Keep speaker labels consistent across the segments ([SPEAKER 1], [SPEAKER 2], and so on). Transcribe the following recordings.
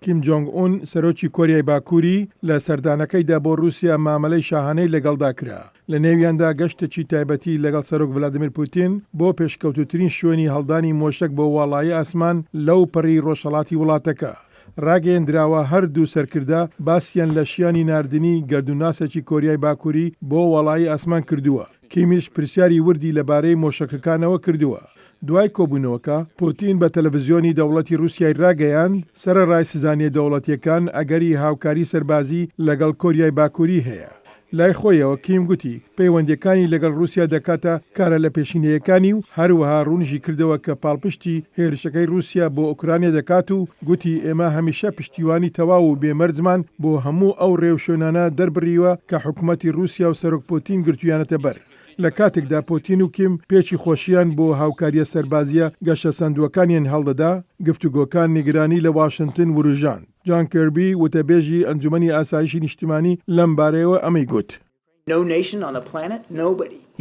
[SPEAKER 1] کیم جۆنگ ئون سەرۆکی کۆریای باکووری لە سەردانەکەیدا بۆ رووسیا مامەلەی شاهانەی لەگەڵدا کرا. لە نێویاندا گەشتێکی تایبەتی لەگەڵ سەرۆک ڤلادیمیر پوتین بۆ پێشکەوتوترین شوێنی هەڵدانی مۆشک بۆ واڵایی ئاسمان لەو پەڕی ڕۆژهەڵاتی وڵاتەکە. ڕاگەیەندراوە هەردوو سەرکردا باسییان لە شیانی ناردنی گەردوناسێکی کۆریای باکووری بۆ وەڵایی ئاسمان کردووە. کیمیش پرسیاری وردی لەبارەی مۆشەکەکانەوە کردووە. دوای کۆبوونەوەکە پوتین بە تەلەڤیزیۆنی دەوڵەتی رووسیای ڕاگەیاند سەرەڕای سزانیە دەوڵەتیەکان ئەگەری هاوکاری سەربازی لەگەڵ کۆریای باکووری هەیە. لای خۆیەوە کیم گوتی پەیوەندیەکانی لەگەڵ رووسیا دەکاتە کارە لە پێشینەیەکانی و هەروەها ڕوونژی کردەوە کە پاڵپشتی هێرشەکەی رووسیا بۆ ئوکرانیا دەکات و گوتی ئێمە هەمیشە پشتیوانی تەواو و بێمەرجمان بۆ هەموو ئەو ڕێوشێنانە دەربڕیوە کە حکوومەتی رووسیا و سەرۆک پوتین گرتویانەتە بەر. لە کاتێکدا پوتین و کیم پێچی خۆشیان بۆ هاوکاریە سەربازیە گەشە سندووەکانیان هەڵدەدا گفتوگۆکان نیگرانی لە واشنگتن وروژان. جان کێربی وتەبێژی ئەنجومەنی ئاسایشی نیشتیمانی لەم بارەیەوە ئەمەی گوت.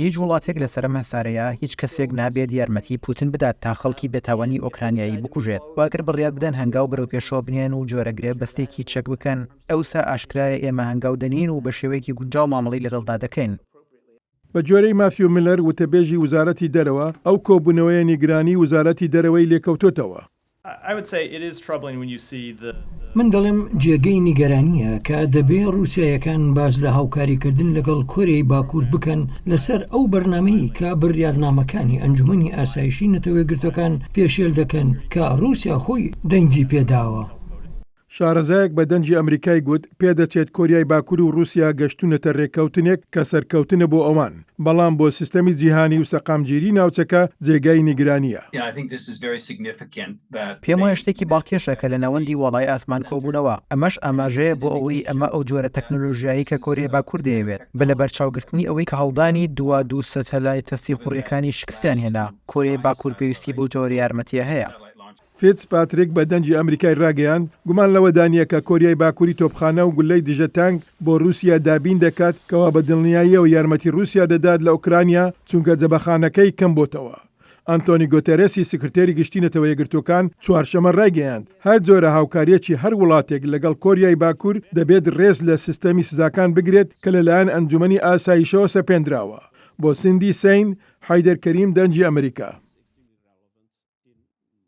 [SPEAKER 2] هیچ وڵاتێک لەسەر مەسارەیە هیچ کەسێک نابێت یارمەتی پوتین بدات تا خەڵکی بێتاوانی ئۆکرانیایی بکوژێت. واگر بڕیار بدەن هەنگاو بەرەو پێشەوە بنێن و جۆرەگرێ بەستێکی چەک بکەن ئەوسا ئاشکرایە ئێمە هەنگاو دەنین و بە شێوەیەکی گونجاو مامەڵی لەگەڵدا دەکەین.
[SPEAKER 1] بە جۆرەی ماثیو میلەر وتەبێژی وزارەتی دەرەوە ئەو کۆبوونەوەی نیگرانی وزارەتی دەرەوەی لێکەوتوتەوە.
[SPEAKER 3] من دەڵێم جێگەی نیگەرانیە کە دەبێ رووسیایەکان باز لە هاوکاریکردن لەگەڵ کۆریای باکوور بکەن لەسەر ئەو بەرنامەی کە بڕیارنامەکانی ئەنجومەنی ئاسایشی نەتەوەیەگرتوەکان پێشێل دەکەن کە رووسیا خۆی دەنگی پێداوە.
[SPEAKER 1] شارەزایەک بە دەنجی ئەمریکای گوت پێدەچێت کۆریای باکوور و رووسیا گەشتونەتە ڕێککەوتنێک کە سەرکەوتنە بۆ ئەوان، بەڵام بۆ سیستەمی جیهانی و سەقامگیری ناوچەکە جێگای نیگرانیە.
[SPEAKER 2] پێم وایە شتێکی باڵکێشە کە لە نەوەندی وەڵای ئاسمان کۆبوونەوە ئەمەش ئاماژەیە بۆ ئەوەی ئەمە ئەو جۆرە تەکنۆلۆژیایی کە کۆریای باکوور دەیەوێت بە لە بەرچاوگرتنی ئەوەی کە هەڵدانی دوو سەتەلایتە سیخوڕیەکانی شکستیان هێنا. کۆریای باکوور پێویستی بۆ جۆرە یارمەتیە هەیە.
[SPEAKER 1] فیتس پاتریک بە دەنجی ئەمریکای ڕاگەیاند گومان لەوە دانیە کە کۆریای باکووری تۆپخانە و گولەی دژە تانگ بۆ رووسیا دابین دەکات کەوا بە دڵنیاییەوە یارمەتی رووسیا دەدات لە ئوکرانیا چونکە جەبەخانەکەی کەم بۆتەوە. ئەنتۆنی گۆتەرێسی سکرتێری گشتی نەتەوەیەگرتوەکان چوارشەمە ڕاگەیاند هەر جۆرە هاوکاریەکی هەر وڵاتێک لەگەڵ کۆریای باکوور دەبێت ڕێز لە سیستەمی سزاکان بگرێت کە لەلایەن ئەنجومەنی ئاسایشەوە سەپێنراوە. بۆ سندی سین حایدەر کەریم دەنجی ئەمریکا.